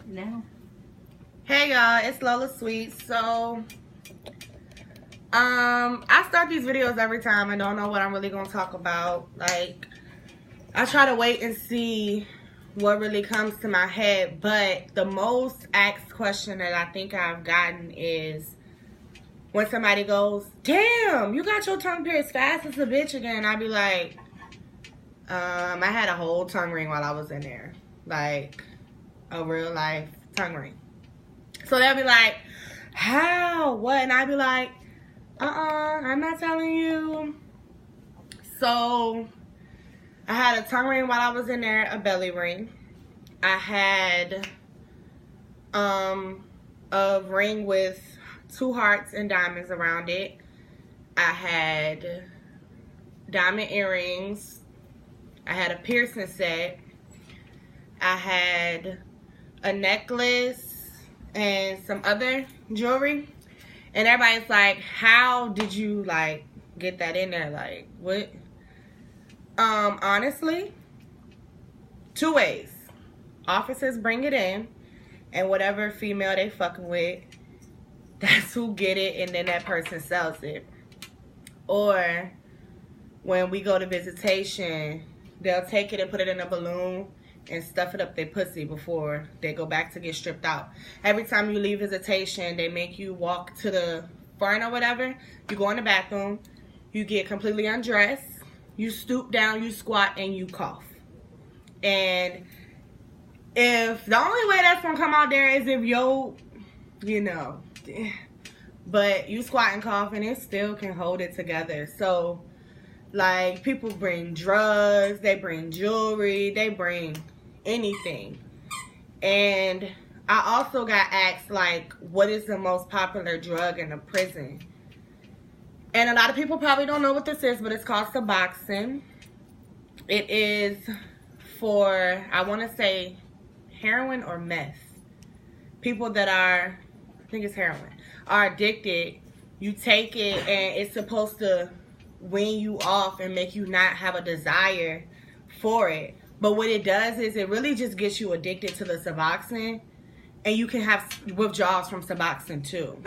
now. Hey y'all, it's Lola Sweet. So I start these videos every time and don't know what I'm really gonna talk about. Like, I try to wait and see what really comes to my head, but the most asked question that I think I've gotten is when somebody goes, "Damn, you got your tongue pierced fast as a bitch again." I'd be like, I had a whole tongue ring while I was in there. Like, a real life tongue ring. So they'll be like, "How? What?" And I'd be like, I'm not telling you. So I had a tongue ring while I was in there, a belly ring. I had a ring with 2 hearts and diamonds around it. I had diamond earrings. I had a piercing set. I had a necklace and some other jewelry. And everybody's like, "How did you like get that in there? Like, what?" Honestly, 2 ways. Officers bring it in, and whatever female they fucking with, that's who get it, and then that person sells it. Or when we go to visitation, they'll take it and put it in a balloon and stuff it up their pussy before they go back to get stripped out. Every time you leave visitation, they make you walk to the front or whatever. You go in the bathroom, you get completely undressed, you stoop down, you squat, and you cough. And if the only way that's gonna come out there is if but you squat and cough and it still can hold it together. So, like, people bring drugs, they bring jewelry, they bring anything. And I also got asked, like, what is the most popular drug in the prison? And a lot of people probably don't know what this is, but it's called Suboxone. It is for, I want to say, heroin or meth. People that are, I think it's heroin, are addicted. You take it and it's supposed to wean you off and make you not have a desire for it. But what it does is it really just gets you addicted to the Suboxone, and you can have withdrawals from Suboxone too.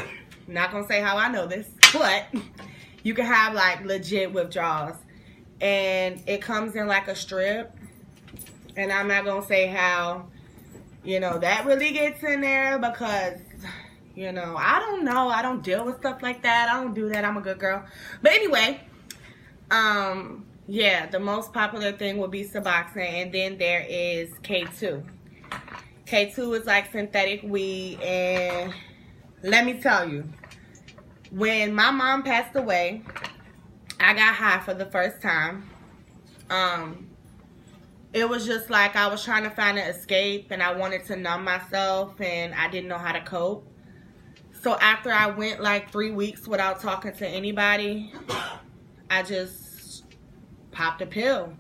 I'm not gonna say how I know this, but you can have like legit withdrawals, and it comes in like a strip. And I'm not gonna say how that really gets in there, because I don't know. I don't deal with stuff like that. I don't do that. I'm a good girl. But anyway, yeah, the most popular thing would be Suboxone, and then there is K2. K2 is like synthetic weed, and let me tell you, when my mom passed away, I got high for the first time. It was just like I was trying to find an escape, and I wanted to numb myself, and I didn't know how to cope. So after I went like 3 weeks without talking to anybody, I just popped a pill.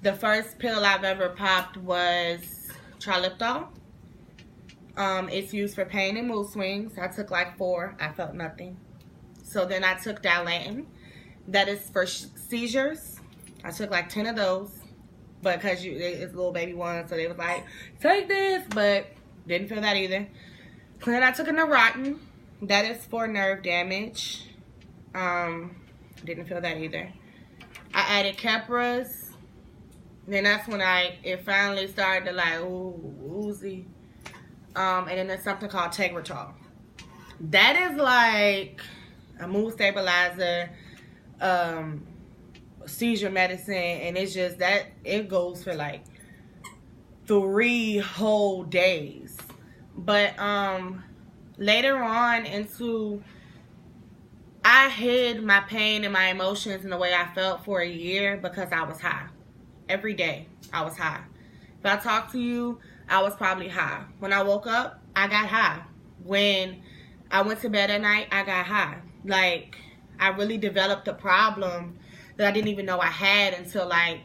The first pill I've ever popped was Triliptol. It's used for pain and mood swings. I took like 4. I felt nothing. So then I took Dilantin. That is for seizures. I took like 10 of those. But because it's little baby one, so they was like, "Take this," but didn't feel that either. Then I took a Neurontin. That is for nerve damage. Didn't feel that either. I added Keppras. Then that's when it finally started to like woozy. And then there's something called Tegretol. That is like a mood stabilizer, seizure medicine, and it's just that it goes for like 3 whole days. But later on I hid my pain and my emotions in the way I felt for a year because I was high. Every day I was high. If I talked to you, I was probably high. When I woke up, I got high. When I went to bed at night, I got high. Like, I really developed a problem that I didn't even know I had until like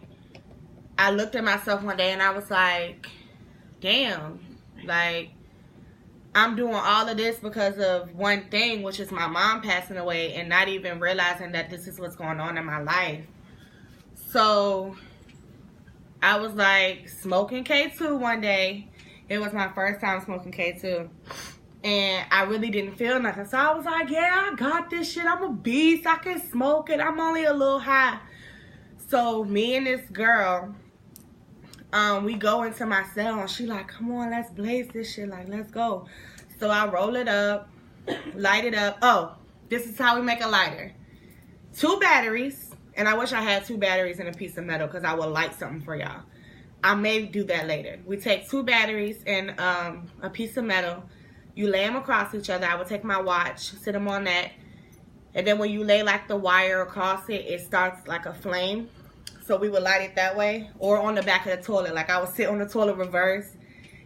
I looked at myself one day and I was like, damn, like, I'm doing all of this because of one thing, which is my mom passing away, and not even realizing that this is what's going on in my life. So I was like smoking K2 one day, It was my first time smoking K2. And I really didn't feel nothing. So I was like, yeah, I got this shit. I'm a beast. I can smoke it. I'm only a little high. So me and this girl, we go into my cell and she like, come on, let's blaze this shit. Like, let's go. So I roll it up, light it up. Oh, this is how we make a lighter. 2 batteries. And I wish I had 2 batteries and a piece of metal because I will light something for y'all. I may do that later. We take 2 batteries and a piece of metal. You lay them across each other. I would take my watch, sit them on that. And then when you lay like the wire across it, it starts like a flame. So we would light it that way. Or on the back of the toilet. Like I would sit on the toilet reverse,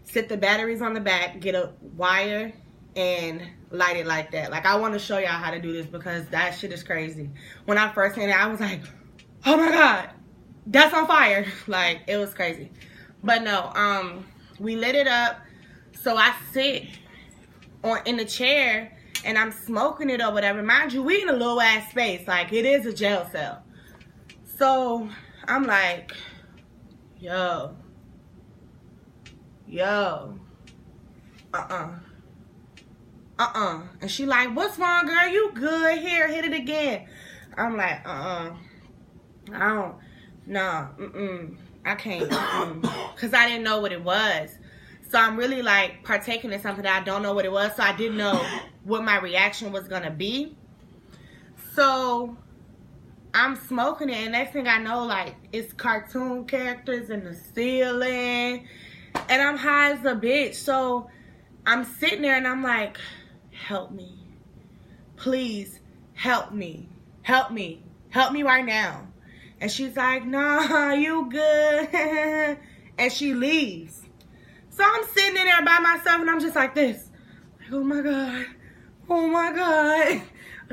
sit the batteries on the back, get a wire, and light it like that. Like I want to show y'all how to do this because that shit is crazy. When I first seen it, I was like, oh my God, that's on fire. Like it was crazy. But no, we lit it up. So I sit in the chair and I'm smoking it or whatever. Mind you, we in a little ass space. Like it is a jail cell. So I'm like, yo, and she like, what's wrong, girl? You good? Here, hit it again. I'm like, I don't, no, I can't, because I didn't know what it was. So I'm really like partaking in something that I don't know what it was. So I didn't know what my reaction was gonna be. So I'm smoking it, and next thing I know, like, it's cartoon characters in the ceiling, and I'm high as a bitch. So I'm sitting there, and I'm like, help me. Please, help me. Help me. Help me right now. And she's like, nah, you good. And she leaves. So I'm sitting in there by myself, and I'm just like this. Like, oh, my God. Oh, my God.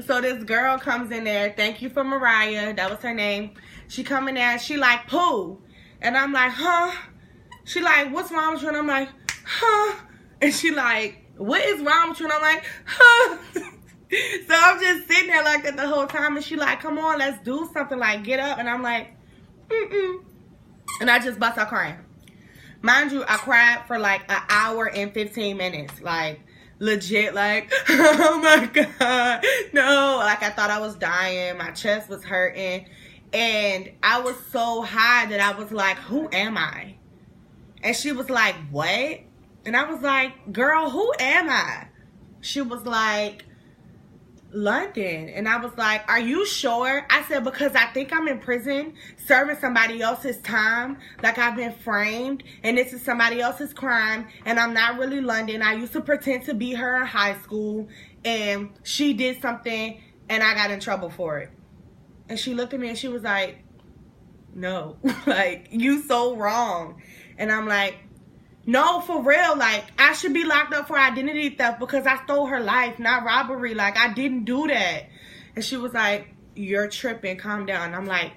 So this girl comes in there. Thank you for Mariah. That was her name. She come in there and she like, Pooh. And I'm like, huh? She like, what's wrong with you? And I'm like, huh? And she like, what is wrong with you? And I'm like, huh? So I'm just sitting there like that the whole time. And she like, come on, let's do something. Like, get up. And I'm like, And I just bust out crying. Mind you, I cried for like an hour and 15 minutes. Like, legit, like, oh my God, no. Like, I thought I was dying. My chest was hurting. And I was so high that I was like, who am I? And she was like, what? And I was like, girl, who am I? She was like, London. And I was like, are you sure? I said, because I think I'm in prison serving somebody else's time. Like I've been framed and this is somebody else's crime. And I'm not really London. I used to pretend to be her in high school. And she did something and I got in trouble for it. And she looked at me and she was like, no, like, you so wrong. And I'm like, no, for real, like, I should be locked up for identity theft because I stole her life, not robbery. Like, I didn't do that. And she was like, you're tripping, calm down. And I'm like,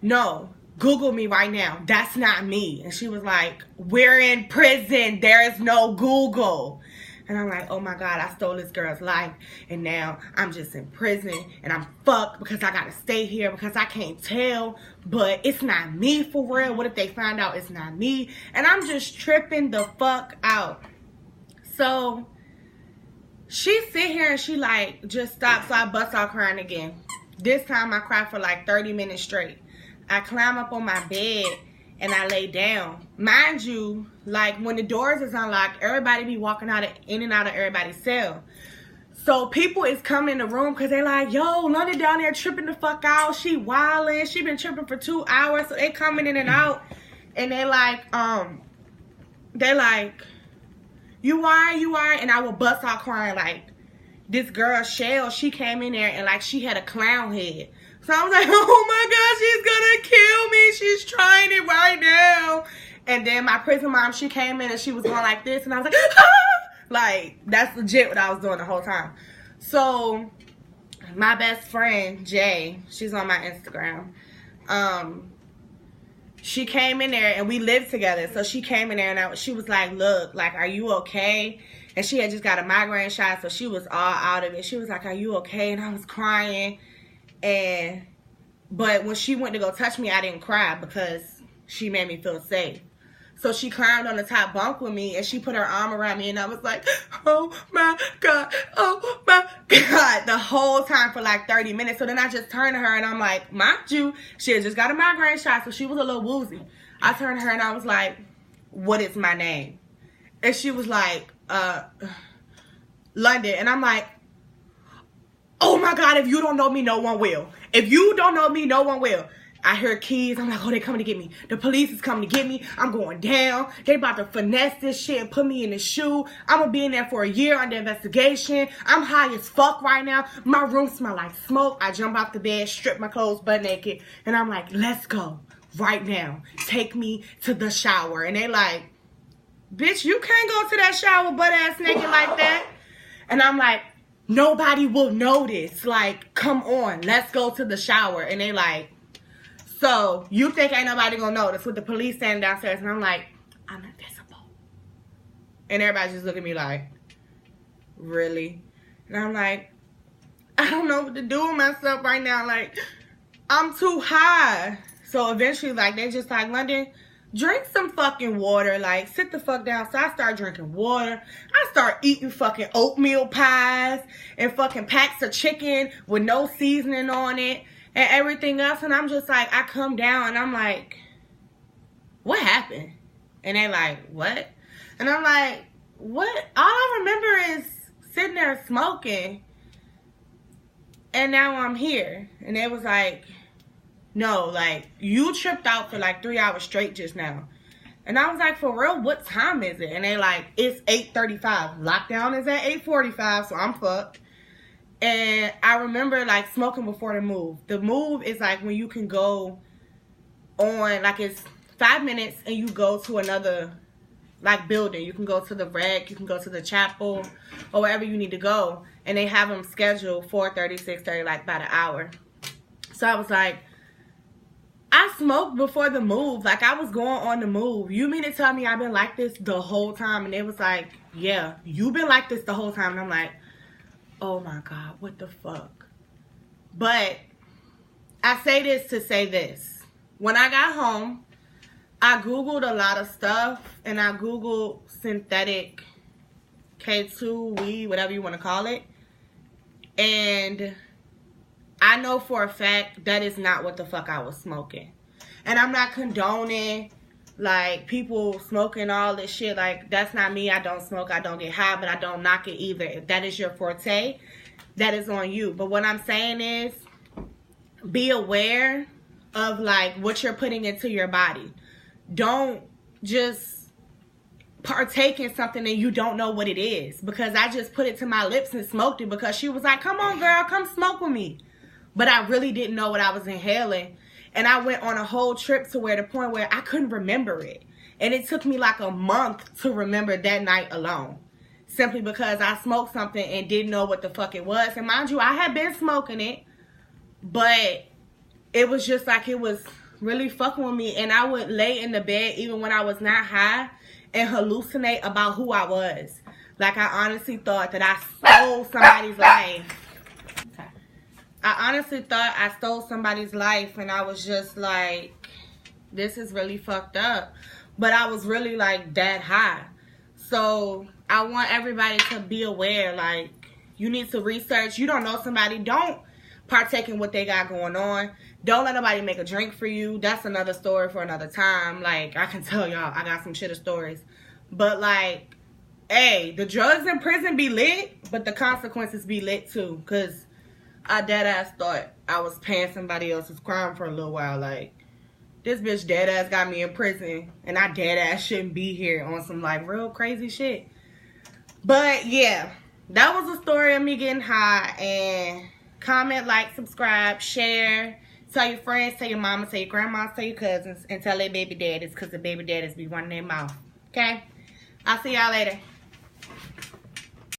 no, Google me right now. That's not me. And she was like, we're in prison. There is no Google. And I'm like, oh my God, I stole this girl's life. And now I'm just in prison and I'm fucked because I got to stay here because I can't tell. But it's not me for real. What if they find out it's not me? And I'm just tripping the fuck out. So she sit here and she like just stops. So I bust out crying again. This time I cried for like 30 minutes straight. I climb up on my bed and I lay down. Mind you, like when the doors is unlocked, everybody be walking in and out of everybody's cell. So people is coming in the room because they like, yo, London down there tripping the fuck out. She wildin'. She been tripping for 2 hours. So they coming in and out. And they like, you are. And I would bust out crying like, this girl, Shell, she came in there and like she had a clown head. So I was like, oh my God, she's gonna kill me. She's trying it right now. And then my prison mom, she came in and she was going like this. And I was like, ah! Like, that's legit what I was doing the whole time. So my best friend, Jay, she's on my Instagram. She came in there and we lived together. So she came in there and she was like, look, like, are you okay? And she had just got a migraine shot. So she was all out of it. She was like, are you okay? And I was crying. But when she went to go touch me, I didn't cry because she made me feel safe. So she climbed on the top bunk with me, and she put her arm around me, and I was like, oh my God, oh my God, the whole time for like 30 minutes. So then I just turned to her, and I'm like, mind you, she had just got a migraine shot, so she was a little woozy. I turned to her, and I was like, what is my name? And she was like, London. And I'm like, oh my God, if you don't know me, no one will. If you don't know me, no one will. I heard keys. I'm like, oh, they coming to get me. The police is coming to get me. I'm going down. They about to finesse this shit and put me in the shoe. I'm going to be in there for a year under investigation. I'm high as fuck right now. My room smell like smoke. I jump off the bed, strip my clothes butt naked. And I'm like, let's go right now. Take me to the shower. And they like, bitch, you can't go to that shower butt ass naked like that. And I'm like, nobody will notice. Like, come on, let's go to the shower. And they like, so you think ain't nobody gonna notice with the police standing downstairs? And I'm like, I'm invisible. And everybody just look at me like, really? And I'm like, I don't know what to do with myself right now. Like, I'm too high. So eventually, like, they just like, London, drink some fucking water. Like, sit the fuck down. So I start drinking water. I start eating fucking oatmeal pies and fucking packs of chicken with no seasoning on it and everything else. And I'm just like, I come down and I'm like, what happened? And they like, what? And I'm like, what? All I remember is sitting there smoking. And now I'm here. And they was like, no, like, you tripped out for like 3 hours straight just now. And I was like, for real, what time is it? And they like, it's 8:35. Lockdown is at 8:45, so I'm fucked. And I remember like smoking before the move. The move is like when you can go on, like it's 5 minutes and you go to another like building. You can go to the rec, you can go to the chapel or wherever you need to go. And they have them scheduled 4:30, 6:30, like by the hour. So I was like, I smoked before the move. Like, I was going on the move. You mean to tell me I've been like this the whole time? And it was like, yeah, you've been like this the whole time. And I'm like, oh my God, what the fuck? But I say this to say this. When I got home, I Googled a lot of stuff. And I Googled synthetic K2, weed, whatever you want to call it. And I know for a fact that is not what the fuck I was smoking. And I'm not condoning, like, people smoking all this shit. Like, that's not me. I don't smoke. I don't get high, but I don't knock it either. If that is your forte, that is on you. But what I'm saying is, be aware of, like, what you're putting into your body. Don't just partake in something and you don't know what it is. Because I just put it to my lips and smoked it because she was like, come on, girl, come smoke with me. But I really didn't know what I was inhaling. And I went on a whole trip to where the point where I couldn't remember it. And it took me like a month to remember that night alone. Simply because I smoked something and didn't know what the fuck it was. And mind you, I had been smoking it. But it was just like it was really fucking with me. And I would lay in the bed even when I was not high and hallucinate about who I was. Like, I honestly thought that I stole somebody's life. I honestly thought I stole somebody's life, and I was just like, this is really fucked up. But I was really like that high. So I want everybody to be aware. Like, you need to research. You don't know somebody, don't partake in what they got going on. Don't let nobody make a drink for you. That's another story for another time. Like, I can tell y'all, I got some shitter stories. But like, hey, the drugs in prison be lit, but the consequences be lit too. Because I dead ass thought I was paying somebody else's crime for a little while. Like, this bitch dead ass got me in prison, and I dead ass shouldn't be here on some like real crazy shit. But yeah, that was a story of me getting high. And comment, like, subscribe, share, tell your friends, tell your mama, tell your grandma, tell your cousins, and tell their baby daddies, because the baby daddies be running their mouth. Okay? I'll see y'all later.